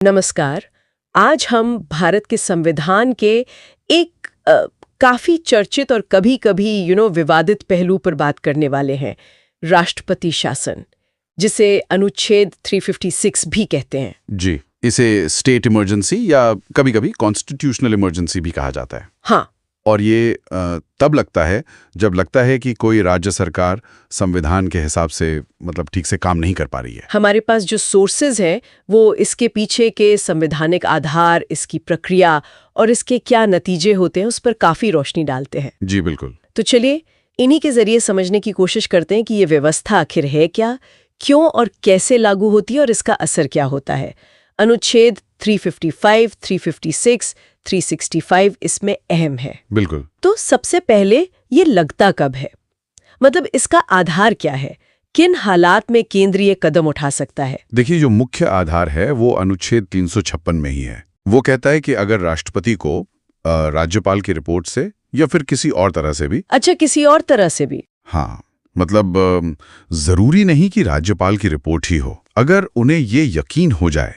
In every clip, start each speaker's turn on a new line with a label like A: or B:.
A: नमस्कार। आज हम भारत के संविधान के एक काफी चर्चित और कभी-कभी विवादित पहलू पर बात करने वाले हैं, राष्ट्रपति शासन, जिसे अनुच्छेद 356 भी कहते हैं।
B: जी, इसे स्टेट इमरजेंसी या कभी-कभी कॉन्स्टिट्यूशनल इमरजेंसी भी कहा जाता है।
A: हाँ।
B: और ये तब लगता है जब लगता है कि कोई राज्य सरकार संविधान के हिसाब से ठीक से काम नहीं कर पा रही है।
A: हमारे पास जो सोर्सेज हैं वो इसके पीछे के संवैधानिक आधार, इसकी प्रक्रिया और इसके क्या नतीजे होते हैं उस पर काफी रोशनी डालते हैं।
B: जी बिल्कुल।
A: तो चलिए इन्हीं के जरिए समझने की कोशिश करते हैं कि ये व्यवस्था आखिर है क्या, क्यों और कैसे लागू होती है और इसका असर क्या होता है। अनुच्छेद 355, 356, 365 इसमें अहम है।
B: बिल्कुल।
A: तो सबसे पहले ये लगता कब है, इसका आधार क्या है, किन हालात में केंद्र ये कदम उठा सकता है?
B: देखिए, जो मुख्य आधार है वो अनुच्छेद 356 में ही है। वो कहता है कि अगर राष्ट्रपति को राज्यपाल की रिपोर्ट से या फिर किसी और तरह से भी।
A: अच्छा, किसी और तरह से भी?
B: हाँ, जरूरी नहीं कि राज्यपाल की रिपोर्ट ही हो। अगर उन्हें ये यकीन हो जाए,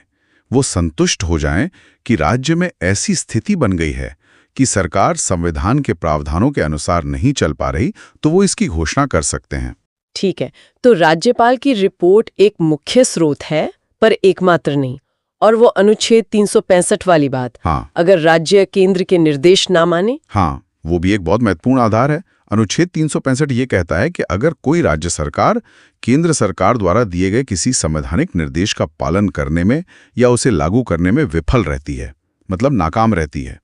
B: वो संतुष्ट हो जाएं कि राज्य में ऐसी स्थिति बन गई है कि सरकार संविधान के प्रावधानों के अनुसार नहीं चल पा रही, तो वो इसकी घोषणा कर सकते हैं।
A: ठीक है, तो राज्यपाल की रिपोर्ट एक मुख्य स्रोत है पर एकमात्र नहीं। और वो अनुच्छेद 365 वाली बात,
B: हाँ,
A: अगर राज्य केंद्र के निर्देश ना माने?
B: हाँ, वो भी एक बहुत महत्वपूर्ण आधार है। अनुच्छेद 365 ये कहता है कि अगर कोई राज्य सरकार केंद्र सरकार द्वारा दिए गए किसी संवैधानिक निर्देश का पालन करने में या उसे लागू करने में विफल रहती है, नाकाम रहती है,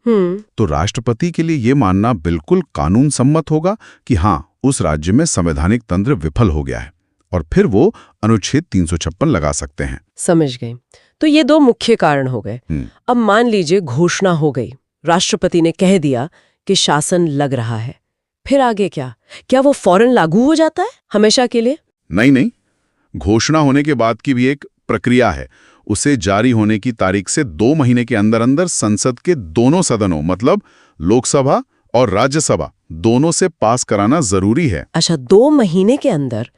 B: तो राष्ट्रपति के लिए ये मानना बिल्कुल कानून सम्मत होगा कि हाँ, उस राज्य में संवैधानिक तंत्र विफल हो गया है, और फिर वो अनुच्छेद 356 लगा सकते हैं।
A: समझ गए। तो ये दो मुख्य कारण हो गए। अब मान लीजिए घोषणा हो गई, राष्ट्रपति ने कह दिया कि शासन लग रहा है, फिर आगे क्या? क्या वो फौरन लागू हो जाता है हमेशा के लिए?
B: नहीं, घोषणा होने के बाद की भी एक प्रक्रिया है। उसे जारी होने की तारीख से 2 महीने के अंदर अंदर संसद के दोनों सदनों, लोकसभा और राज्यसभा, दोनों से पास कराना जरूरी है।
A: अच्छा, 2 महीने के अंदर?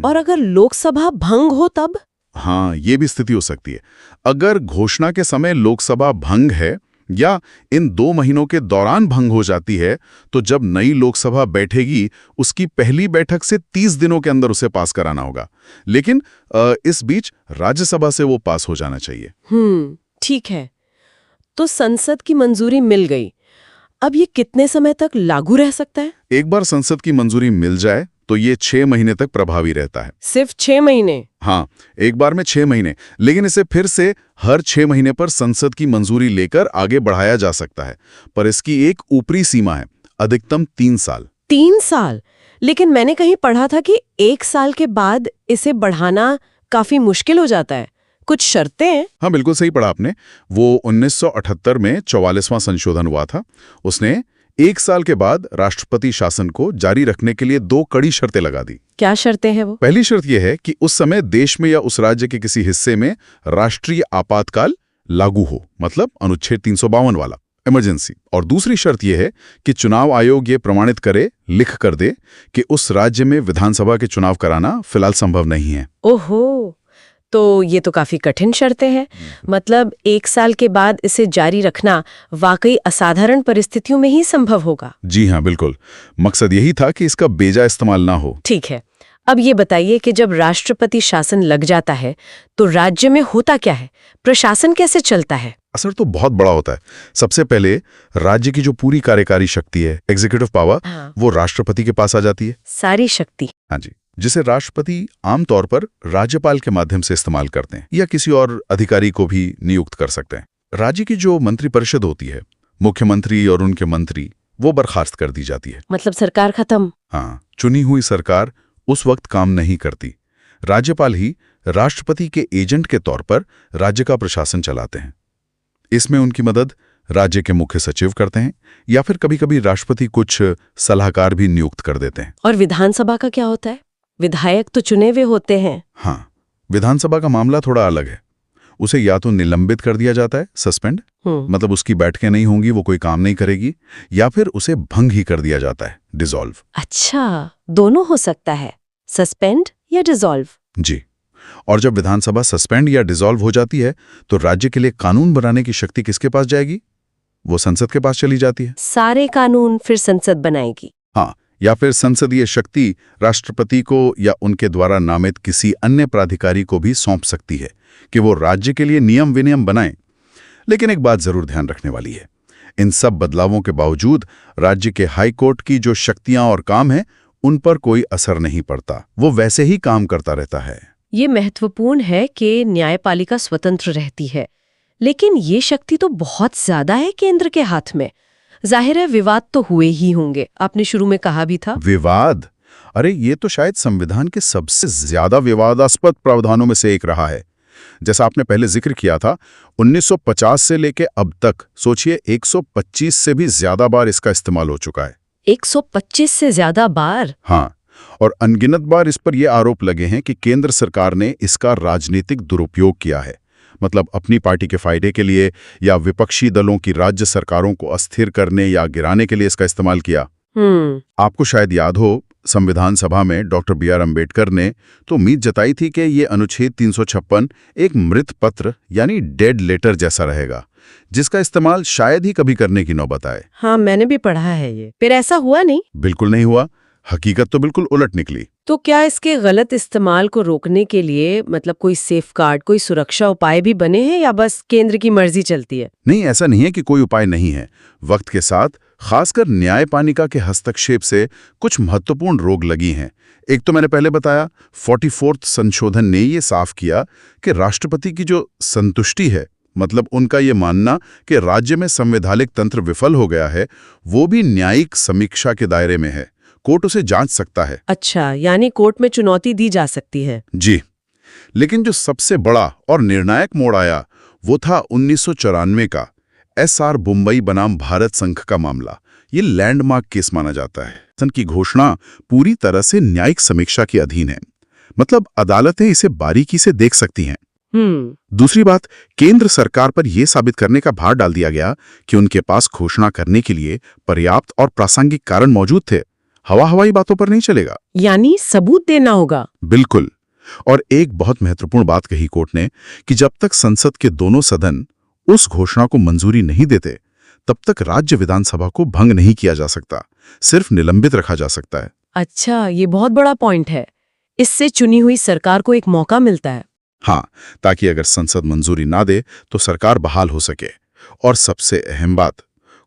A: और अगर लोकसभा भंग हो तब?
B: हाँ, ये भी स्थिति हो सकती है। अगर घोषणा के समय लोकसभा भंग है या इन 2 महीनों के दौरान भंग हो जाती है, तो जब नई लोकसभा बैठेगी उसकी पहली बैठक से 30 दिनों के अंदर उसे पास कराना होगा। लेकिन इस बीच राज्यसभा से वो पास हो जाना चाहिए।
A: ठीक है। तो संसद की मंजूरी मिल गई, अब ये कितने समय तक लागू रह सकता है?
B: एक बार संसद की मंजूरी मिल जाए तो ये 6 महीने तक प्रभावी रहता है।
A: सिर्फ 6 महीने?
B: हाँ, एक बार में 6 महीने, लेकिन इसे फिर से हर 6 महीने पर संसद की मंजूरी लेकर आगे बढ़ाया जा सकता है। पर इसकी एक ऊपरी सीमा है, अधिकतम 3 साल।
A: 3 साल? लेकिन मैंने कहीं पढ़ा था कि 1 साल के बाद इसे बढ़ाना काफी मुश्किल हो जाता है, कुछ शर्तें हैं?
B: हाँ, बिल्कुल सही पढ़ा आपने। वो 1978 में 44वां संशोधन हुआ था। उसने 1 साल के बाद राष्ट्रपति शासन को जारी रखने के लिए 2 कड़ी शर्तें लगा दी।
A: क्या शर्तें हैं वो?
B: पहली शर्त यह है कि उस समय देश में या उस राज्य के किसी हिस्से में राष्ट्रीय आपातकाल लागू हो, अनुच्छेद 352 वाला, इमरजेंसी। और दूसरी शर्त यह है कि चुनाव आयोग ये प्रमाणित करे, लिख कर दे कि उस राज्य में विधानसभा के चुनाव कराना फिलहाल संभव नहीं है।
A: ओहो, तो ये तो काफी कठिन शर्तें हैं। 1 साल के बाद इसे जारी रखना वाकई असाधारण परिस्थितियों में ही संभव होगा।
B: जी हाँ, बिल्कुल। मकसद यही था कि इसका बेजा इस्तेमाल ना हो।
A: ठीक है, अब ये बताइए कि जब राष्ट्रपति शासन लग जाता है तो राज्य में होता क्या है, प्रशासन कैसे चलता है?
B: असर तो बहुत बड़ा होता है। सबसे पहले राज्य की जो पूरी कार्यकारी शक्ति है, एग्जीक्यूटिव पावर, वो राष्ट्रपति के पास आ जाती है।
A: सारी शक्ति?
B: हाँ जी, जिसे राष्ट्रपति आमतौर पर राज्यपाल के माध्यम से इस्तेमाल करते हैं या किसी और अधिकारी को भी नियुक्त कर सकते हैं। राज्य की जो मंत्रिपरिषद होती है, मुख्यमंत्री और उनके मंत्री, वो बर्खास्त कर दी जाती है।
A: सरकार खत्म?
B: हाँ, चुनी हुई सरकार उस वक्त काम नहीं करती। राज्यपाल ही राष्ट्रपति के एजेंट के तौर पर राज्य का प्रशासन चलाते हैं। इसमें उनकी मदद राज्य के मुख्य सचिव करते हैं या फिर कभी-कभी राष्ट्रपति कुछ सलाहकार भी नियुक्त कर देते हैं।
A: और विधानसभा का क्या होता है? विधायक तो चुने हुए होते हैं।
B: हाँ, विधानसभा का मामला थोड़ा अलग है। उसे या तो निलंबित कर दिया जाता है, सस्पेंड, उसकी बैठकें नहीं होंगी, वो कोई काम नहीं करेगी, या फिर उसे भंग ही कर दिया जाता है, डिसॉल्व।
A: अच्छा, दोनों हो सकता है, सस्पेंड या डिसॉल्व?
B: जी, और जब विधानसभा सस्पेंड या डिसॉल्व हो जाती है तो राज्य के लिए कानून बनाने की शक्ति किसके पास जाएगी? वो संसद के पास चली जाती है।
A: सारे कानून फिर संसद बनाएगी।
B: हाँ, या फिर संसदीय शक्ति राष्ट्रपति को या उनके द्वारा नामित किसी अन्य प्राधिकारी को भी सौंप सकती है कि वो राज्य के लिए नियम विनियम बनाएं। लेकिन एक बात जरूर ध्यान रखने वाली है, इन सब बदलावों के बावजूद राज्य के हाई कोर्ट की जो शक्तियां और काम है उन पर कोई असर नहीं पड़ता, वो वैसे ही काम करता रहता है।
A: ये महत्वपूर्ण है कि न्यायपालिका स्वतंत्र रहती है, लेकिन ये शक्ति तो बहुत ज्यादा है केंद्र के हाथ में। जाहिर है विवाद तो हुए ही होंगे, आपने शुरू में कहा भी था।
B: विवाद? अरे ये तो शायद संविधान के सबसे ज्यादा विवादास्पद प्रावधानों में से एक रहा है। जैसा आपने पहले जिक्र किया था, 1950 से लेके अब तक सोचिए 125 से भी ज्यादा बार इसका इस्तेमाल हो चुका है।
A: 125 से ज्यादा बार?
B: हाँ, और अनगिनत बार इस पर यह आरोप लगे हैं कि केंद्र सरकार ने इसका राजनीतिक दुरुपयोग किया है, मतलब अपनी पार्टी के फायदे के लिए या विपक्षी दलों की राज्य सरकारों को अस्थिर करने या गिराने के लिए इसका इस्तेमाल किया। आपको शायद याद हो, संविधान सभा में डॉक्टर बी.आर. अम्बेडकर ने तो उम्मीद जताई थी कि ये अनुच्छेद 356 एक मृत पत्र यानी डेड लेटर जैसा रहेगा, जिसका इस्तेमाल शायद ही कभी करने की नौबत आए।
A: हाँ, मैंने भी पढ़ा है ये। फिर ऐसा हुआ नहीं?
B: बिल्कुल नहीं हुआ, हकीकत तो बिल्कुल उलट निकली।
A: तो क्या इसके गलत इस्तेमाल को रोकने के लिए मतलब कोई सेफगार्ड, कोई सुरक्षा उपाय भी बने हैं या बस केंद्र की मर्जी चलती है?
B: नहीं, ऐसा नहीं है कि कोई उपाय नहीं है। वक्त के साथ खासकर न्यायपालिका के हस्तक्षेप से कुछ महत्वपूर्ण रोक लगी हैं। एक तो मैंने पहले बताया, 44वां संशोधन ने ये साफ किया कि राष्ट्रपति की जो संतुष्टि है, मतलब उनका ये मानना कि राज्य में संवैधानिक तंत्र विफल हो गया है, वो भी न्यायिक समीक्षा के दायरे में है। कोर्ट उसे जांच सकता है।
A: अच्छा, यानी कोर्ट में चुनौती दी जा सकती है।
B: जी, लेकिन जो सबसे बड़ा और निर्णायक मोड़ आया वो था 1994 का एस.आर. बोम्मई बनाम भारत संघ का मामला। ये लैंडमार्क केस माना जाता है। संघ की घोषणा पूरी तरह से न्यायिक समीक्षा के अधीन है, मतलब अदालतें इसे बारीकी से देख सकती हैं। दूसरी बात, केंद्र सरकार पर यह साबित करने का भार डाल दिया गया कि उनके पास घोषणा करने के लिए पर्याप्त और प्रासंगिक कारण मौजूद थे। हवाई बातों पर नहीं चलेगा,
A: यानी सबूत देना होगा।
B: बिल्कुल। और एक बहुत महत्वपूर्ण बात कही कोर्ट ने कि जब तक संसद के दोनों सदन उस घोषणा को मंजूरी नहीं देते, तब तक राज्य विधानसभा को भंग नहीं किया जा सकता, सिर्फ निलंबित रखा जा सकता है।
A: अच्छा, ये बहुत बड़ा पॉइंट है। इससे चुनी हुई सरकार को एक मौका मिलता है।
B: हाँ, ताकि अगर संसद मंजूरी ना दे तो सरकार बहाल हो सके। और सबसे अहम बात,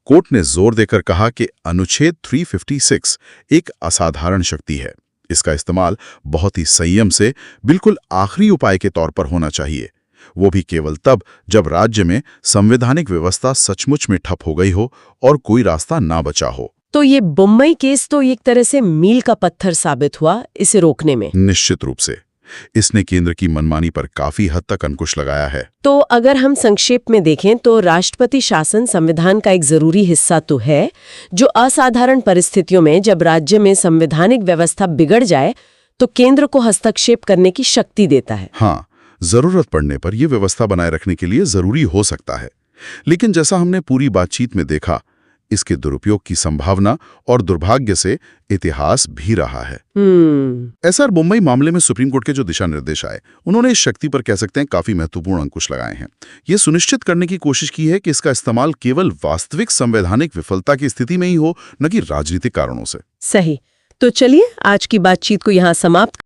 B: कोर्ट ने जोर देकर कहा कि अनुच्छेद 356 एक असाधारण शक्ति है। इसका इस्तेमाल बहुत ही संयम से बिल्कुल आखिरी उपाय के तौर पर होना चाहिए, वो भी केवल तब जब राज्य में संवैधानिक व्यवस्था सचमुच में ठप हो गई हो और कोई रास्ता ना बचा हो।
A: तो ये बोम्मई केस तो एक तरह से मील का पत्थर साबित हुआ इसे रोकने में।
B: निश्चित रूप से इसने केंद्र की मनमानी पर काफी हद तक अंकुश लगाया है।
A: तो अगर हम संक्षेप में देखें तो राष्ट्रपति शासन संविधान का एक जरूरी हिस्सा तो है, जो असाधारण परिस्थितियों में जब राज्य में संवैधानिक व्यवस्था बिगड़ जाए तो केंद्र को हस्तक्षेप करने की शक्ति देता है।
B: हाँ, जरूरत पड़ने पर यह व्यवस्था बनाए रखने के लिए जरूरी हो सकता है। लेकिन जैसा हमने पूरी बातचीत में देखा, इसके दुरुपयोग की संभावना और दुर्भाग्य से इतिहास भी रहा है। एस.आर. बोम्मई मामले में सुप्रीम कोर्ट के जो दिशा निर्देश आए, उन्होंने इस शक्ति पर कह सकते हैं काफी महत्वपूर्ण अंकुश लगाए हैं। ये सुनिश्चित करने की कोशिश की है कि इसका इस्तेमाल केवल वास्तविक संवैधानिक विफलता की स्थिति में ही हो, न कि राजनीतिक कारणों से।
A: सही। तो चलिए आज की बातचीत को यहाँ समाप्त